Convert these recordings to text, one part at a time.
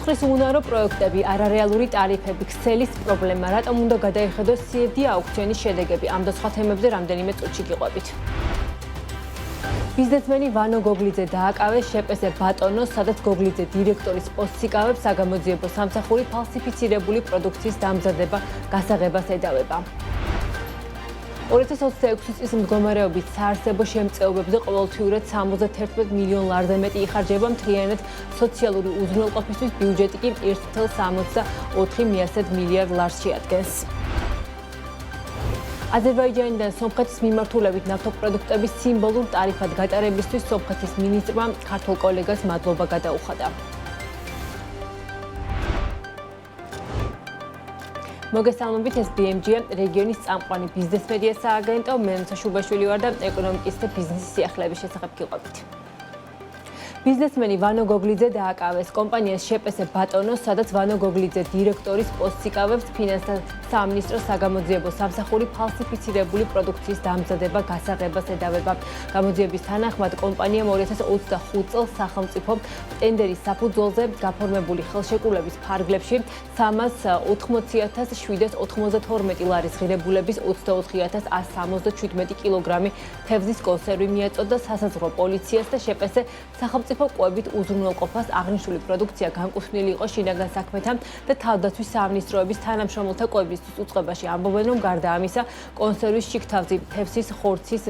სიცოცხლისუნარო პროექტები, არარეალური ტარიფები, ქსელის პრობლემა, რატომ უნდა გადაიხედოს CFD აუქციონის შედეგები, ამ და სხვა თემებზე რამდენიმე წუთში გიყვებით. ბიზნესმენი ვანო გოგლიძე დააკავეს შპს ბატონოს, სადაც გოგლიძე დირექტორის პოსტს იკავებს, საგამოძიებო სამსახური ფალსიფიცირებული პროდუქციის დამზადება, გასაღებას ედავება. 2026 წლის მდგომარეობით საარსებო შემწეობებზე ყოველთვიურად 71 მილიონ ლარზე მეტი იხარჯება, მთლიანად სოციალური უზრუნველყოფისთვის ბიუჯეტი კი 1,64 მილიარდ ლარს შეადგენს. აზერბაიჯანიდან სომხეთის მიმართულებით ნავთობპროდუქტების სიმბოლურ ტარიფად გატარებისთვის სომხეთის მინისტრმა ქართულ კოლეგას მადლობა გადაუხადა. მოგესალმებით, ეს BMG-ია, რეგიონის წამყვანი ბიზნეს მედია სააგენტო, მე ნუცა შუბაშვილი ვარ და ეკონომიკის და ბიზნესის სიახლეების შესახებ გიყვებით. ბიზნესმენი ვანო გოგლიძე დააკავეს კომპანიას შპს ბატონოს, სადაც ვანო გოგლიძე დირექტორის პოსტს იკავებს, ფინანსთა სამინისტროს საგამოძიებო სამსახური ფალსიფიცირებული პროდუქციის დამზადება, გასაღებას ედავება. გამოძიების თანახმად კომპანიამ 2025 წელს სახელმწიფო ტენდერის საფუძველზე გაფორმებული ხელშეკრულების ფარგლებში 380,792 ლარის ღირებულების 24,177 კილოგრამი თევზის კონსერვი მიაწოდა სასაზღვრო პოლიციას და შპს სახელმწიფო კვებით უზრუნველყოფას. აღნიშნული პროდუქცია განკუთვნილი იყო შინაგან საქმეთა და თავდაცვის სამინისტროების თანამშრომელთა კვებისთვის უწყებაში. ამბობენ, რომ გარდა ამისა, კონსერვის შიგთავზი, თევზის ხორცის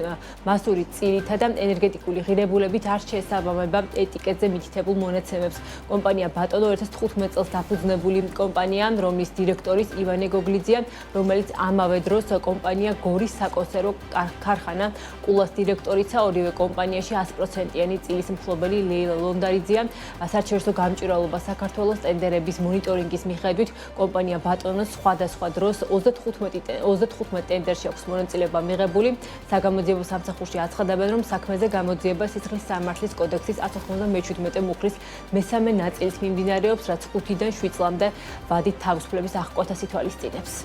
მასური წილითა და ენერგეტიკული ღირებულებით არ შეესაბამება ეტიკეტზე მითითებულ მონაცემებს. კომპანია ბატონო 2015 წელს დაფუძნებული კომპანია, რომლის დირექტორის ივანე გოგლიძეა, რომელიც ამავე დროს კომპანია გორის საკონსერვო ქარხანა კულას დირექტორიცა, ორივე კომპანიაში 100%-იანი წილის მფლობელი ლეილა ლონდარიძეა. საერთაშორისო გამჭვირვალობა საქართველოს ტენდერების მონიტორინგის მიხედვით კომპანია ბატონოს სხვადასხვა დროს 35 ტენდერში აქვს მონაწილეობა მიღებული. საგამოძიებო სამსახურში აცხადებენ, რომ საქმეზე გამოძიება სისხლის სამართლის კოდექსის 197 მუხლის მესამე ნაწილით მიმდინარეობს, რაც 5-დან 7 წლამდე ვადით თავისუფლების აღკვეთას ითვალისწინებს.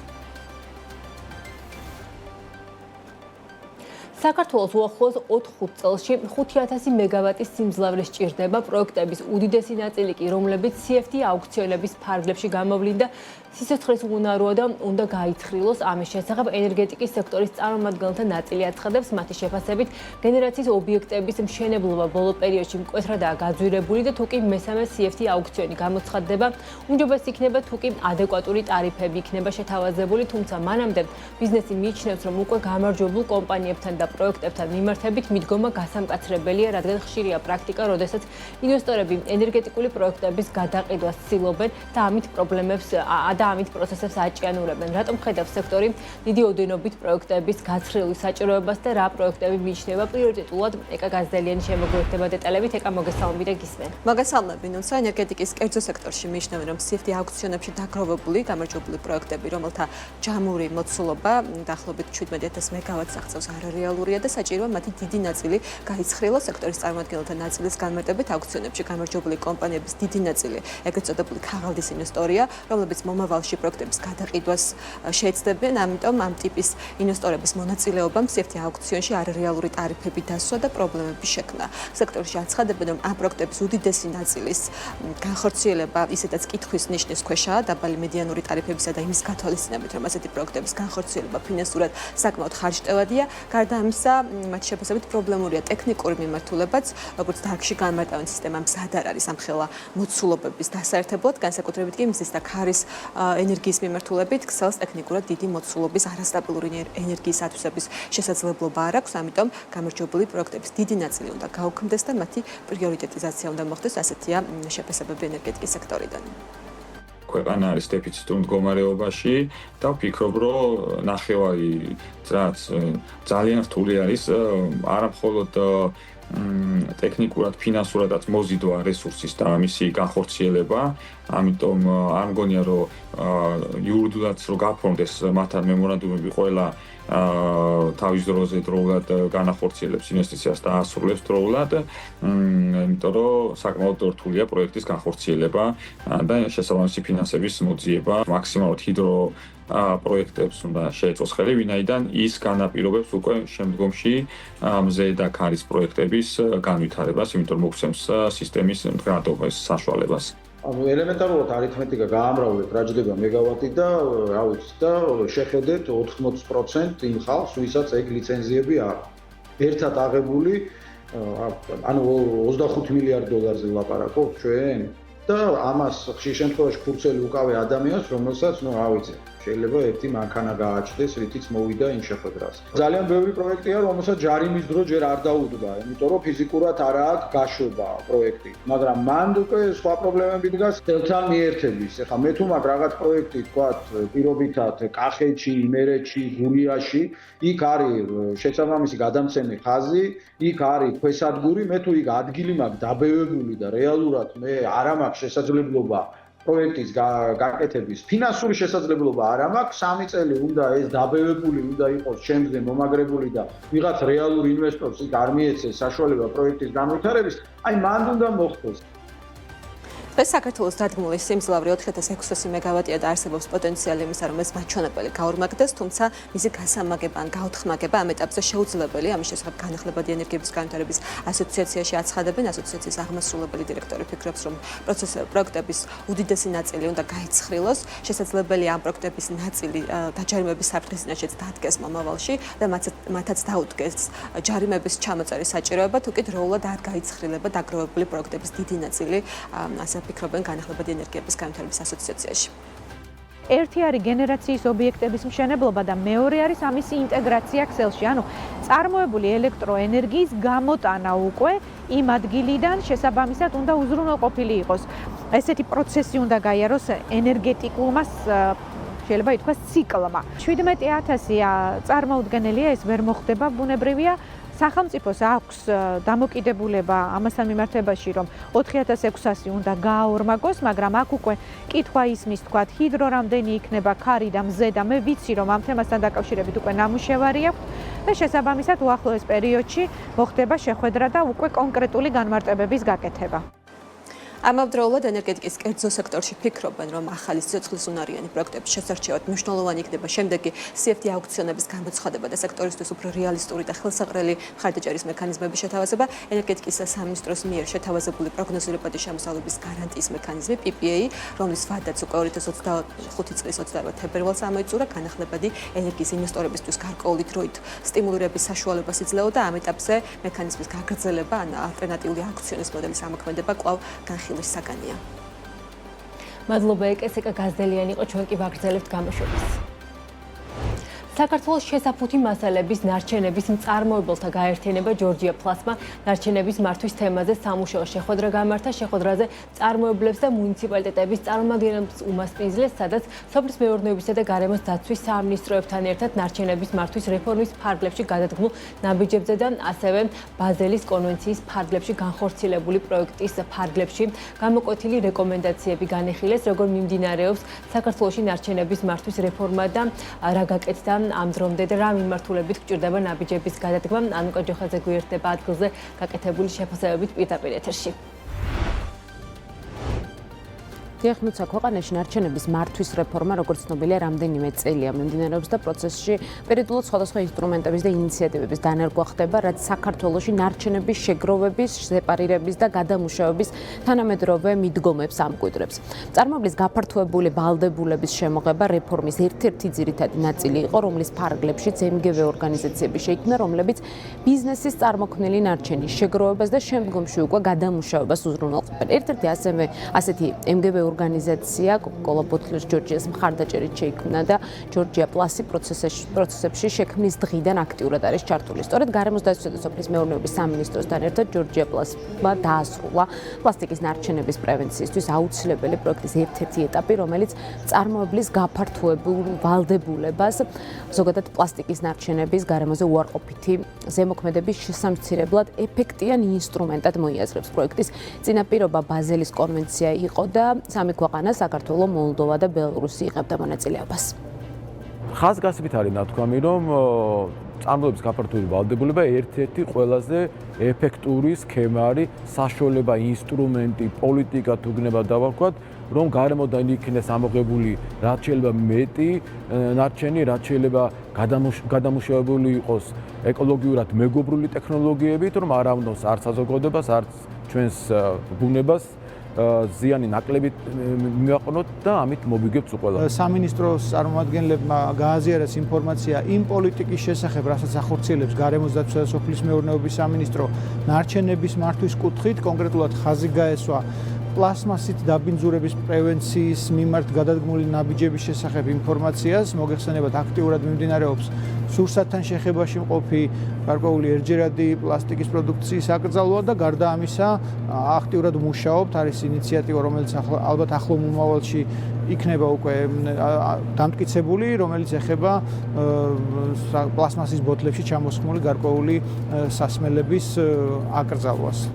საქართველოს უახლოეს 4 წელში 5000 მეგავატის სიმძლავრე სჭირდება, პროექტების უდიდესი ნაწილი კი, რომლებიც CFD აუქციონების ფარგლებში გამოვლინდა, სიცოცხლის უნაროა და უნდა გაითხრილოს. ამის შესახებ ენერგეტიკის სექტორის წარმომადგენელთა ნაწილი აცხადებს, მათი შეფასებით გენერაციის ობიექტების მშენებლობა ბოლო პერიოდში მკვეთრადაა გაძვირებული და თუკი მესამე CFD აუქციონი გამოცხადდება, უმჯობესი იქნება თუკი ადეკვატური ტარიფები იქნება შეთავაზებული, თუმცა მანამდე ბიზნესი მიიჩნევს, რომ უკვე გამარჯვებულ კომპანიებთან და პროექტებთან მიმართებით მიდგომა გასამკაცრებელია, რადგან ხშირია პრაქტიკა, როდესაც ინვესტორები ენერგეტიკული პროექტების გადაყიდვას ცდილობენ და ამით პროცესებს აჭიანურებენ. რატომ ხედავს სექტორი დიდი ოდენობით პროექტების გაცხრილის საჭიროებას და რა პროექტები მიიჩნევა პრიორიტეტულად? ეკა გაზდელიანი შემოგვიერთდება დეტალებით. ეკა, მოგესალმები და გისმენ. მოგესალმები, ნუცა ენერგეტიკის კერძო სექტორში მიიჩნევენ, რომ CFD აუქციონებში დაგროვებული გამარჯვებული პროექტები, რომელთა ჯამური მოცულობა დაახლოებით 17000 მეგავატს აღწევს, არარეალურია და საჭიროა მათი დიდი ნაწილი გაიცხრილოს. სექტორის წარმომადგენელთა ნაწილის განმარტებით აუქციონებში გამარჯვებული კომპანიების დიდი ნაწილი ეგრეთ წოდებული ქაღალდის ინვესტორია, რომლებიც მომავალში პროექტების გადაყიდვას შეეცდებიან. ამიტომ ამ ტიპის ინვესტორების მონაწილეობამ CFD აუქციონში არარეალური ტარიფები დასვა და პრობლემები შექმნა. სექტორში აცხადებენ, რომ ამ პროექტების უდიდესი ნაწილის განხორციელება ისედაც კითხვის ნიშნის ქვეშაა დაბალი მედიანური ტარიფებისა და იმის გათვალისწინებით, რომ ასეთი პროექტების განხორციელება ფინანსურად საკმაოდ ხარჯტევადია. გარდა ამისა, მათ შეფასებით პრობლემურია ტექნიკური მიმართულებაც, როგორც დარგში განმარტავენ სისტემამ მზად არ არის ამხელა მოცულობების დასაერთებლად, განსაკუთრებით კი მზის და ქარის ენერგიის მიმართულებით ქსელს ტექნიკურად დიდი მოცულობის არასტაბილური ენერგიის ათვისების შესაძლებლობა არ აქვს, ამიტომ გამარჯვებული პროექტების დიდი ნაწილი უნდა გაუქმდეს და მათი პრიორიტეტიზაცია უნდა მოხდეს, ასეთია შეფასებები ენერგეტიკის სექტორიდან. ქვეყანა არის დეფიციტურ მდგომარეობაში და ვფიქრობ, რომ ნახევარი რაც ძალიან რთული არის არა მხოლოდ ტექნიკურად, ფინანსურადაც მოზიდვა რესურსის და მისი განხორციელება, ამიტომ არ მგონია, რომ იურიდიულად რო გაფორმდეს მათთან მემორანდუმები ყველა თავის დროზე დროულად განახორციელებს ინვესტიციას და ასრულებს დროულად, იმიტომ რომ საკმაოდ რთულია პროექტის განხორციელება და შესაბამისი ფინანსების მოძიება. მაქსიმალურად ჰიდრო პროექტებს უნდა შეეწოს ხელი, ვინაიდან ის განაპირობებს უკვე შემდგომში მზე და ქარის პროექტების განვითარებას, იმიტომ რომ მოგცემს სისტემის მდგრადობის საშუალებას. ანუ ელემენტარულად არითმეტიკა გაამრავლეთ რა ჯდება მეგავატი და რა ვიცი და შეხედეთ 80% იმ ხალხს, ვისაც ეგ ლიცენზიები აქვს. ერთად აღებული ანუ 25 მილიარდ დოლარზე ლაპარაკობ ჩვენ და ამას ხშირ შემთხვევაში ფურცელი უკავე ადამიანს, რომელსაც, ну, რა ვიცი, შეიძლება ერთი მანქანა გააჩნდეს, რითიც მოვიდა იმ შეხვედრას. ძალიან ბევრი პროექტია, რომელსაც ჯარიმის დრო ჯერ არ დაუდგა, იმიტომ რომ ფიზიკურად არ აქვს გაშვება პროექტი. მაგრამ მან უკვე სხვა პრობლემები დგას თელთან მიერთების. ეხლა მე თუ მაგ რაღაც პროექტი, თქვათ, პირობითად კახეთში, იმერეთში, გურიაში, იქ არის შესაბამისი გადამცემი ხაზი, იქ არის ქვესადგური, მე თუ იქ ადგილი მაქვს დაბევებული და რეალურად მე არ მაქვს შესაძლებლობა პროექტის გაკეთების ფინანსური შესაძლებლობა არ მაქვს 3 წელი უნდა ეს დაბევებული უნდა იყოს ჩემზე მომაგრებული და ვიღაც რეალურ ინვესტორს იქ არ მიეცეს საშუალება პროექტის განვითარების, აი მანდ უნდა მოხდეს. ეს საქართველოს დადგმული სიმძლავრე 4600 მეგავატია და არსებობს პოტენციალი იმისა, რომ ეს მაჩვენებელი გაორმაგდეს, თუმცა მისი გასამაგება ან გაოთხმაგება ამ ეტაპზე შეუძლებელია. ამის შესახებ განახლებადი ენერგიების განვითარების ასოციაციაში აცხადებენ. ასოციაციის აღმასრულებელი დირექტორი ფიქრობს, რომ პროექტების უდიდესი ნაწილი უნდა გაიცხრილოს. შესაძლებელია ამ პროექტების ნაწილი დაჯარიმების საფრთხის წინაშეც დადგეს მომავალში და მათაც დაუდგეს ჯარიმების ჩამოწერის საჭიროება, თუ კი დროულად არ გაიცხრილება დაგროვებული პროექტების დიდი ნაწილი ასე ფიქრობენ განახლებადი ენერგიების განვითარების ასოციაციაში. ერთი არის გენერაციის ობიექტების მშენებლობა და მეორე არის ამისი ინტეგრაცია ქსელში. ანუ წარმოებული ელექტროენერგიის გამოტანა უკვე იმ ადგილიდან შესაბამისად უნდა უზრუნველყოფილი იყოს. ესეთი პროცესი უნდა გაიაროს ენერგეტიკულმა შეიძლება ითქვას ციკლმა. 17,000 წარმოუდგენელია, ეს ვერ მოხდება, ბუნებრივია. სახელმწიფოს აქვს დამოკიდებულება ამასთან მიმართებაში, რომ 4600 უნდა გააორმაგოს, მაგრამ აქ უკვე კითხვა ისმის, თქვათ, ჰიდრო რამდენი იქნება, ქარი და მზე და მე ვიცი, რომ ამ თემასთან დაკავშირებით უკვე ნამუშევარი აქვს და შესაბამისად უახლოეს პერიოდში მოხდება შეხვედრა და უკვე კონკრეტული განმარტებების გაკეთება. ამავდროულად ენერგეტიკის კერძო სექტორში ფიქრობენ, რომ ახალი სიცოცხლის უნარიანი პროექტების შესარჩევად მნიშვნელოვანი იქნება შემდეგი CFD აუქციონების გამოცხადება და სექტორისთვის უფრო რეალისტური და ხელსაყრელი მხარდაჭერის მექანიზმების შეთავაზება. ენერგეტიკის სამინისტროს მიერ შეთავაზებული პროგნოზირებადი შემოსავლების გარანტიის მექანიზმი PPA, რომლის ვადაც უკვე 2025 წლის 28 თებერვალს ამოიწურა, განახლებადი ენერგიის ინვესტორებისთვის გარკვეული დროით სტიმულირების საშუალებას იძლეოდა. ამ ეტაპზე მექანიზმის გაგრძელება ან ალტერნატიული აუქციონის მოდელის ამოქმედება კვლავ საგანია. მადლობა ეკესეკა გაზდელიანი იყო, ჩვენ კი ვაგრძელებთ გამოშვებას. საქართველოს შესაფუთი მასალების ნარჩენების მწარმოებელთა გაერთიანება ჯორჯია პლასმა ნარჩენების მართვის თემაზე სამუშაო შეხვედრა გამართა. შეხვედრაზე მწარმოებლებს და მუნიციპალიტეტების წარმომადგენლებს უმასპინძლეს, სადაც სოფლის მეურნეობისა და გარემოს დაცვის სამინისტროებთან ერთად ნარჩენების მართვის რეფორმის ფარგლებში გადადგმულ ნაბიჯებზე და ასევე ბაზელის კონვენციის ფარგლებში განხორციელებული პროექტის ფარგლებში გამოკვეთილი რეკომენდაციები განეხილეს, როგორ მიმდინარეობს საქართველოში ნარჩენების მართვის რეფორმა და რა გაკეთდა ამ დრომდე და რა მიმართულებით გჭირდება ნაბიჯების გადადგმა. ანუკა ჯოხაძე გვერდება ადგილზე გაკეთებული შეფასებებით პირდაპირ ეთერში. დიახნუცა ქვეყანაში ნარჩენების მართვის რეფორმა, როგორც ცნობილია, რამდენიმე წელია მიმდინარეობს და პროცესში პერიოდულად სხვადასხვა ინსტრუმენტების და ინიციატივების დანერგვა ხდება, რაც საქართველოში ნარჩენების შეგროვების, სეპარირების და გადამუშავების თანამედროვე მიდგომებს ამკვიდრებს. წარმოებლის გაფართოებული ვალდებულების შემოღება რეფორმის ერთ-ერთი ძირითადი ნაწილი იყო, რომლის ფარგლებშიც MGV ორგანიზაციები შეიქმნა, რომლებიც ბიზნესის წარმოქმნილი ნარჩენის შეგროვებას და შემდგომში უკვე გადამუშავებას უზრუნველყოფენ. ერთ-ერთი ასეთი MGV ორგანიზაცია კოკა-კოლა ბოთლერს ჯორჯიას მხარდაჭერით შეიქმნა და ჯორჯია პლასი პროცესებში შექმნის დღიდან აქტიურად არის ჩართული. სწორედ გარემოს დაცვისა და სოფლის მეურნეობის სამინისტროსთან ერთად ჯორჯია პლასმა დაასრულა პლასტიკის ნარჩენების პრევენციისთვის აუცილებელი პროექტის ერთ-ერთი ეტაპი, რომელიც წარმოებლის გაფართოებულ ვალდებულებას, ზოგადად პლასტიკის ნარჩენების გარემოზე უარყოფითი ზემოქმედების შესამცირებლად ეფექტიან ინსტრუმენტად მოიაზრებს. პროექტის წინაპირობა ბაზელის კონვენცია იყო და სამი ქვეყანა საქართველო, მოლდოვა და ბელარუსი იღებდა მონაწილეობას. ხაზგასმით არის ნათქვამი, რომ წარმოების გაფართოებული ვალდებულება ერთ-ერთი ყველაზე ეფექტური სქემა არის, საშუალება, ინსტრუმენტი, პოლიტიკა თუ გნება დავარქვათ, რომ გარემოდან იქნეს ამოღებული რაც შეიძლება მეტი ნარჩენი, რაც შეიძლება გადამუშავებული იყოს ეკოლოგიურად მეგობრული ტექნოლოგიებით, რომ არ ავნოს არც საზოგადოებას, არც ჩვენს ბუნებას ზიანი ნაკლები მივაყენოთ და ამით მოვიგებთ ყველა. სამინისტროს წარმომადგენლებმა გააზიარეს ინფორმაცია იმ პოლიტიკის შესახებ, რასაც ახორციელებს გარემოს დაცვა და სოფლის მეურნეობის სამინისტრო ნარჩენების მართვის კუთხით, კონკრეტულად ხაზი გაესვა პლასმასით დაბინძურების პრევენციის მიმართ გადადგმული ნაბიჯების შესახებ ინფორმაციას. მოგეხსენებათ, აქტიურად მიმდინარეობს სურსათთან შეხებაში მყოფი გარკვეული ერთჯერადი პლასტიკის პროდუქციის აკრძალვა და გარდა ამისა აქტიურად მუშაობთ. არის ინიციატივა, რომელიც ალბათ ახლო მომავალში იქნება უკვე დამტკიცებული, რომელიც ეხება პლასმასის ბოთლებში ჩამოსხმული გარკვეული სასმელების აკრძალვას.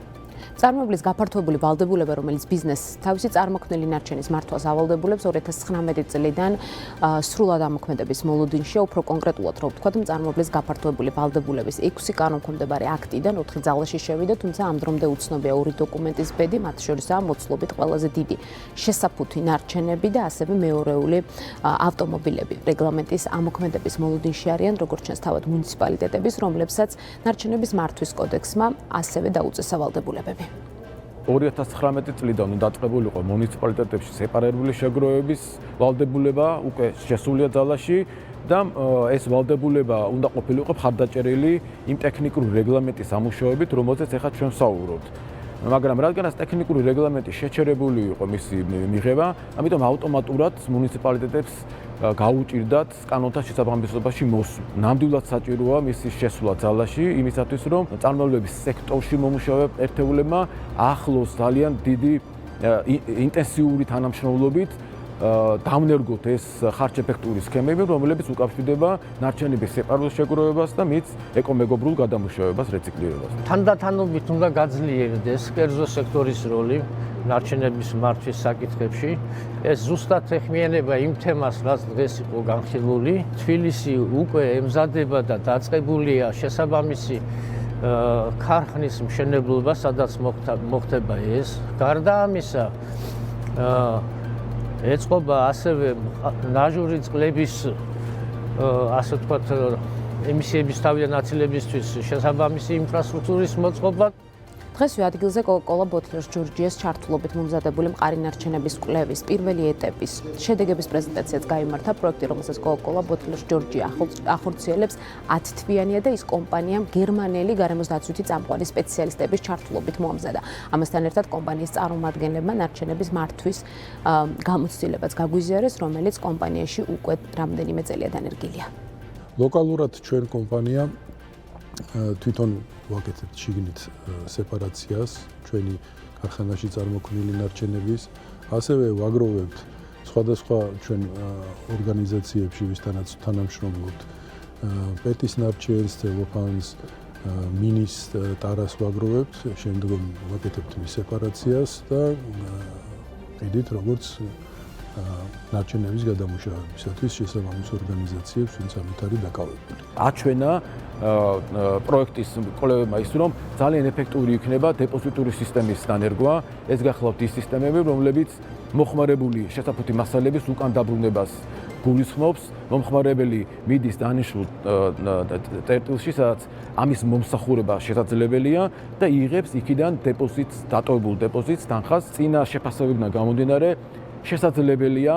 წარმოებლის გაფართოებული ვალდებულება, რომელიც ბიზნესს თავისი წარმოქმნილი ნარჩენის მართვას ავალდებულებს 2019 წლიდან სრულად ამოქმედების მოლოდინშია, უფრო კონკრეტულად რო ვთქვათ, წარმოებლის გაფართოებული ვალდებულების 6 კანონქვემდებარე აქტიდან 4 ძალაში შევიდა, თუმცა ამ დრომდე უცნობია 2 დოკუმენტის ბედი, მათ შორისაა მოცულობით ყველაზე დიდი შესაფუთი ნარჩენები და ასევე მეორეული ავტომობილები. რეგლამენტის ამოქმედების მოლოდინში არიან, როგორც ჩანს, თავად მუნიციპალიტეტების, რომლებსაც ნარჩენების მართვის კოდექსმა ასევე დაუწესა ვალდებულებები. 2019 წლიდან დაწყებული იყო მუნიციპალიტეტებში სეპარირებული შეგროვების ვალდებულება, უკვე შესულია ძალაში და ეს ვალდებულება უნდა ყოფილიყო მხარდაჭერილი იმ ტექნიკური რეგლამენტის ამუშავებით, რომელზეც ახლა ჩვენ ვსაუბრობთ. მაგრამ რადგანაც ტექნიკური რეგლამენტი შეჩერებული იყო მისი მიღება, ამიტომ ავტომატურად მუნიციპალიტეტებს გაუჭირდათ კანონთა შესაბამისობაში მოსვლა. ნამდვილად საჭიროა მისი შესვლა ძალაში, იმისათვის რომ წარმოებლების სექტორში მომუშავე ერთეულებმა ახლოს ძალიან დიდი ინტენსიური თანამშრომლობით დავნერგოთ ეს ხარჯ-ეფექტური სქემები, რომლებიც უკავშირდება ნარჩენების სეპარირებულ შეგროვებას და მის ეკომეგობრულ გადამუშავებას, რეციკლირებას. თანდათანობით უნდა გაძლიერდეს კერძო სექტორის როლი ნარჩენების მართვის საკითხებში. ეს ზუსტად ეხმიანება იმ თემას, რაც დღეს იყო განხილული. თბილისი უკვე ემზადება და დაწყებულია შესაბამისი ქარხნის მშენებლობა, სადაც მოხდება ეს. გარდა ამისა, ეწყობა ასევე ნაჟური წყლების, ასე ვთქვათ, ემისიების თავიდან აცილებისთვის შესაბამისი ინფრასტრუქტურის მოწყობა. დღესვე ადგილზე კოკაკოლა ბოთლერს ჯორჯიას ჩართულობით მომზადებული მყარი ნარჩენების კვლევის პირველი ეტაპის შედეგების პრეზენტაციაც გაიმართა. პროექტი, რომელსაც კოკაკოლა ბოთლერს ჯორჯია ახორციელებს 10 თვიანია და ის კომპანიამ გერმანელი გარემოს დაცვითი წამყვანი სპეციალისტების ჩართულობით მოამზადა. ამასთან ერთად კომპანიის წარმომადგენლებმა ნარჩენების მართვის გამოცდილებაც გაგვიზიარეს, რომელიც კომპანიაში უკვე რამდენიმე წელია დანერგილია. ლოკალურად ჩვენ კომპანია თვითონ ვაკეთებთ შიგნით სეპარაციას ჩვენი ქარხანაში წარმოქმნილი ნარჩენების, ასევე ვაგროვებთ სხვადასხვა ჩვენ ორგანიზაციებში, ვისთანაც თანამშრომლობთ, პეტის ნარჩენს, ცელოფანს, მინის ტარას ვაგროვებთ, შემდგომ ვაკეთებთ მის სეპარაციას და ყიდით როგორც ნარჩენების გადამუშავებისათვის შესაბამის ორგანიზაციებს, ვინც ამით არის დაკავებული. აჩვენა პროექტის კვლევებმა ის, რომ ძალიან ეფექტური იქნება დეპოზიტური სისტემის დანერგვა. ეს გახლავთ ის სისტემები, რომლებიც მოხმარებული შესაფუთი მასალების უკან დაბრუნებას გულისხმობს. მომხმარებელი მიდის დანიშნულ წერტილში, სადაც ამის მომსახურება შესაძლებელია და იღებს იქიდან დეპოზიტს, დატოვებულ დეპოზიტს, თანხას. წინა შეფასებებიდან გამომდინარე, შესაძლებელია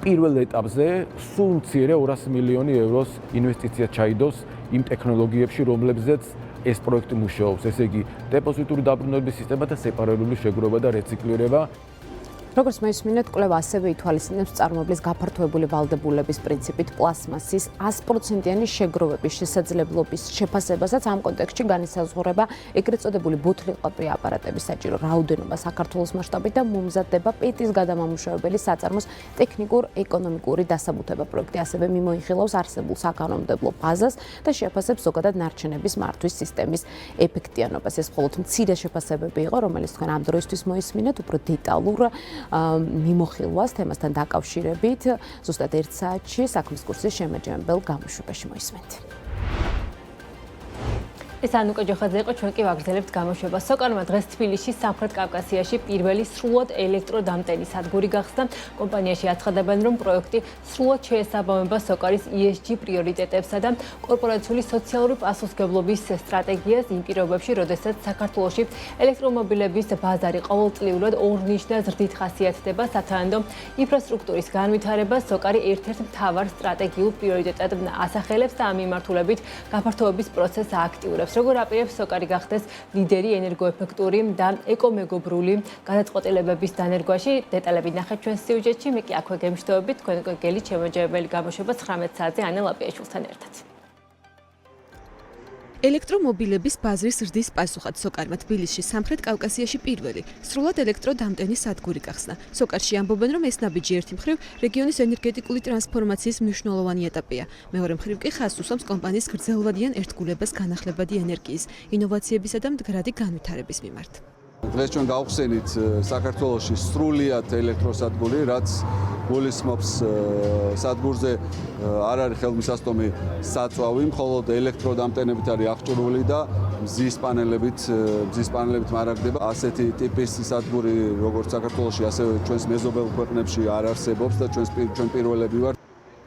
პირველ ეტაპზე სულ მცირე 200 მილიონი ევროს ინვესტიცია ჩაიდოს იმ ტექნოლოგიებში, რომლებზეც ეს პროექტი მუშაობს, ესე იგი დეპოზიტური დაბრუნების სისტემა და სეპარირებული შეგროვება და რეციკლირება. როგორც მოისმინეთ, კვლევა ასევე ითვალისწინებს წარმოებლის გაფართოებული ვალდებულების პრინციპით პლასმასის 100%-იანი შეგროვების შესაძლებლობის შეფასებასაც. ამ კონტექსტში განისაზღვრება ეგრეთ წოდებული ბოთლილყაპრი აპარატების საჭირო რაოდენობა საქართველოს მასშტაბით და მომზადდება პეტის გადამამუშავებელი საწარმოს ტექნიკურ-ეკონომიკური დასაბუთება. პროექტი ასევე მიმოიხილავს არსებულ საკანონმდებლო ბაზას და შეფასებს ზოგადად ნარჩენების მართვის სისტემის ეფექტიანობას. ეს მხოლოდ მცირე შეფასებები იყო, რომელიც თქვენ ამ დროისთვის მოისმინეთ, უფრო დეტალურ მიმოხილვას თემასთან დაკავშირებით ზუსტად 1 საათში საქმის კურსის შემაჯამებელ გამოშვებაში მოისმენთ. ეს ანუკა ჯოხაძე იყო, ჩვენ კი ვაგრძელებთ გამოშვებას. სოკარმა დღეს თბილისში სამხრეთ კავკასიაში პირველი სრულად ელექტროდამტენი სადგური გახსნა. კომპანიაში აცხადებენ, რომ პროექტი სრულად შეესაბამება სოკარის ESG პრიორიტეტებსა და კორპორაციული სოციალური პასუხისმგებლობის სტრატეგიას იმ პირობებში, როდესაც საქართველოში ელექტრომობილების ბაზარი ყოველწლიურად ორნიშნა ზრდით ხასიათდება. სათანადო ინფრასტრუქტურის განვითარება სოკარი ერთ-ერთ მთავარ სტრატეგიულ პრიორიტეტად ასახელებს და ამ მიმართულებით გაფართოების პროცესს აქტიურებს. როგორ აპირებს სოკარი გახდეს ლიდერი ენერგოეფექტური და ეკომეგობრული გადაწყვეტილებების დანერგვაში? დეტალები ნახეთ ჩვენ სიუჟეტში. მე კი აქვე გემშვიდობებით, თქვენ გელი შემოჯერებელი გამოშვება 19 საათზე ანა ლაპიაშვილთან ერთად. ელექტრომობილების ბაზრის ზრდის პასუხად სოკარმა თბილისში სამხრეთ კავკასიაში პირველი სრულად ელექტროდამტენი სადგური გახსნა. სოკარში ამბობენ, რომ ეს ნაბიჯი ერთი მხრივ რეგიონის ენერგეტიკული ტრანსფორმაციის მნიშვნელოვანი ეტაპია. მეორე მხრივ კი ხაზს უსვამს კომპანიის გრძელვადიან ერთგულებას განახლებადი ენერგიის, ინოვაციებისა და მდგრადი განვითარების მიმართ. დღეს ჩვენ გავხსენით საქართველოში სრულიად ელექტროსადგური, რაც გულისხმობს სადგურზე არ არის ხელმისაწვდომი საწვავი, მხოლოდ ელექტროდამტენებით არის აღჭურვილი და მზის პანელებით მარაგდება. ასეთი ტიპის სადგური როგორც საქართველოში, ასევე ჩვენს მეზობელ ქვეყნებში არ არსებობს და ჩვენ პირველები ვართ.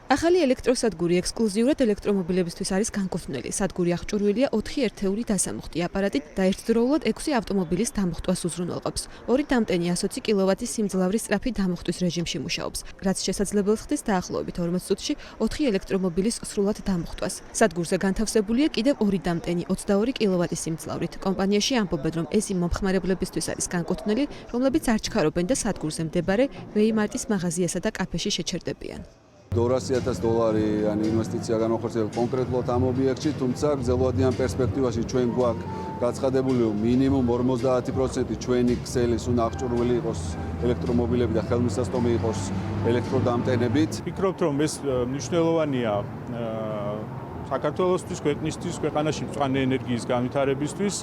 ახალი ელექტროსადგური ექსკლუზიურად ელექტრომობილებისთვის არის განკუთვნილი. სადგური აღჭურვილია 4 ერთეული დასამუხტი აპარატით და ერთდროულად 6 ავტომობილის დამუხტვას უზრუნველყოფს. 2 დამტენი 120 კილოვატის სიმძლავრის სწრაფი დამუხტვის რეჟიმში მუშაობს, რაც შესაძლებლად ხდის დაახლოებით 40 წუთში 4 ელექტრომობილის სრულად დამუხტვას. სადგურზე განთავსებულია კიდევ 2 დამტენი 22 კილოვატის სიმძლავრით. კომპანიაში ამბობენ, რომ ეს იმ მომხმარებლებისთვის არის განკუთვნილი, რომლებიც არ ჩქარობენ და სადგურზე მდებარე ვეიმარტის მაღაზიასა და კაფეში შეჩერდებიან. $200,000 ინვესტიცია განახორციელებს კონკრეტულად ამ ობიექტში, თუმცა გრძელვადიან პერსპექტივაში ჩვენ გვაქვს გაცხადებული მინიმუმ 50% ჩვენი ქსელის უნდა აღჭურვილი იყოს ელექტრომობილები და ხელმისაწვდომი იყოს ელექტროდამტენებით. ვფიქრობთ, რომ ეს მნიშვნელოვანია საქართველოსთვის, ქვეყნისთვის, ქვეყანაში მწვანე ენერგიის განვითარებისთვის.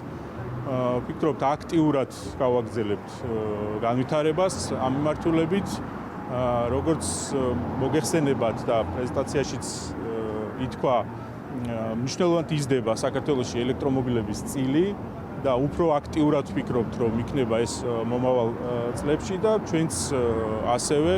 ვფიქრობთ, აქტიურად გავაგრძელებთ განვითარებას ამ მიმართულებით. როგორც მოგეხსენებათ და პრეზენტაციაშიც ითქვა, მნიშვნელოვნად იზრდება საქართველოში ელექტრომობილების წილი და უფრო აქტიურად ვფიქრობთ, რომ იქნება ეს მომავალ წლებში და ჩვენც ასევე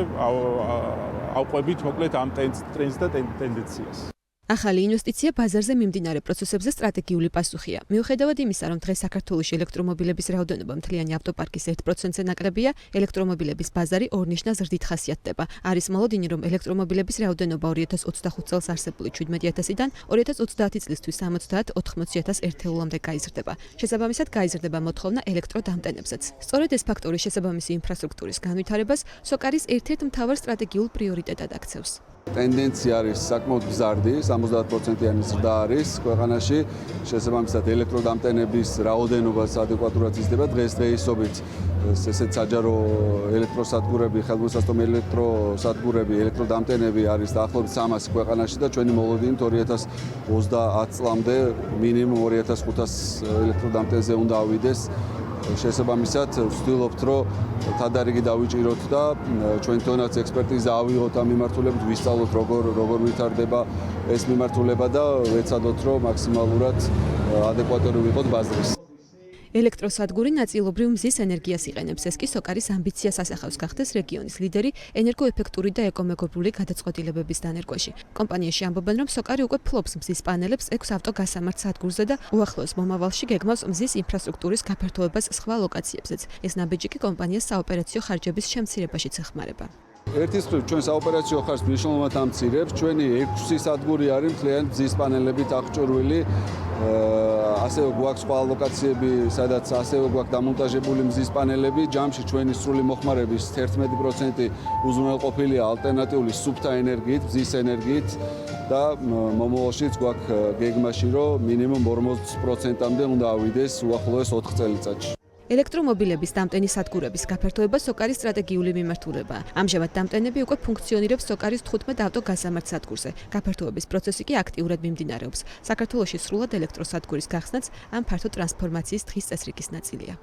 ავყვებით მოკლედ ამ ტრენდს და ტენდენციას. ახალი ინვესტიცია ბაზარზე მიმდინარე პროცესებზე სტრატეგიული პასუხია. მიუხედავად იმისა, რომ დღეს საქართველოში ელექტრომობილების რაოდენობა მთლიანი ავტოპარკის 1%-ზე ნაკლებია, ელექტრომობილების ბაზარი ორნიშნა ზრდით ხასიათდება. არის მოლოდინი, რომ ელექტრომობილების რაოდენობა 2025 წელს არსებული 17,000-დან 2030 წლისთვის 70-80,000 ერთეულამდე გაიზრდება. შესაბამისად, გაიზრდება მოთხოვნა ელექტროდამტენებსაც. სწორედ ეს ფაქტორი შესაბამისი ინფრასტრუქტურის განვითარებას სოკარის ერთ-ერთ მთავარ სტრატეგიულ პრიორიტეტად აქცევს. ტენდენცია არის საკმაოდ მზარდი, 70%-იანი ზრდა არის ქვეყანაში. შესაბამისად, ელექტროდამტენების რაოდენობაც ადეკვატურად იზრდება. დღესდღეობით ესეც საჯარო ელექტროსადგურები, ხელმისაწვდომი ელექტროსადგურები, ელექტროდამტენები არის დაახლოებით 300 ქვეყანაში და ჩვენი მოლოდინი 2030 წლამდე მინიმუმ 2500 ელექტროდამტენზე უნდა ავიდეს. შესაბამისად, ვცდილობთ, რომ თადარიგი დავიჭიროთ და ჩვენ თონაც ექსპერტიზა ავიღოთ ამ მიმართულებით, ვისწავლოთ როგორ ვითარდება ეს მიმართულება და ვეცადოთ, რომ მაქსიმალურად ადეკვატური ვიყოთ ბაზრის. ელექტროსადგური ნაწილობრივ მზის ენერგიას იყენებს. ეს კი სოკარის ამბიციას ასახავს გახდეს რეგიონის ლიდერი ენერგოეფექტური და ეკომეგობრული გადაწყვეტილებების დანერგვაში. კომპანიაში ამბობენ, რომ სოკარი უკვე ფლობს მზის პანელებს 6 ავტოგასამართ სადგურზე და უახლოეს მომავალში გეგმავს მზის ინფრასტრუქტურის გაფართოებას სხვა ლოკაციებზეც. ეს ნაბიჯი კი კომპანიას საოპერაციო ხარჯების შემცირებაშიც ეხმარება. ერთის მხრივ ჩვენ საოპერაციო ხარჯს მნიშვნელოვნად ამცირებს. ჩვენი 6 სადგური არის მთლიანად მზის პანელებით აღჭურვილი. ასევე გვაქვს სხვა ლოკაციები, სადაც ასევე გვაქვს დამონტაჟებული მზის პანელები. ჯამში ჩვენი სრული მოხმარების 11% უზრუნველყოფილია ალტერნატიული სუფთა ენერგიით, მზის ენერგიით და მომავალშიც გვაქვს გეგმაში, რომ მინიმუმ 40%-მდე უნდა ავიდეს უახლოეს 4 წელიწადში. ელექტრომობილების დამტენი სადგურების გაფართოება სოკარის სტრატეგიული მიმართულებაა. ამჟამად დამტენები უკვე ფუნქციონირებს სოკარის 15 ავტოგასამართ სადგურზე. გაფართოების პროცესი კი აქტიურად მიმდინარეობს. საქართველოში სრულად ელექტროსადგურის გახსნაც ამ ფართო ტრანსფორმაციის დღის წესრიგის ნაწილია.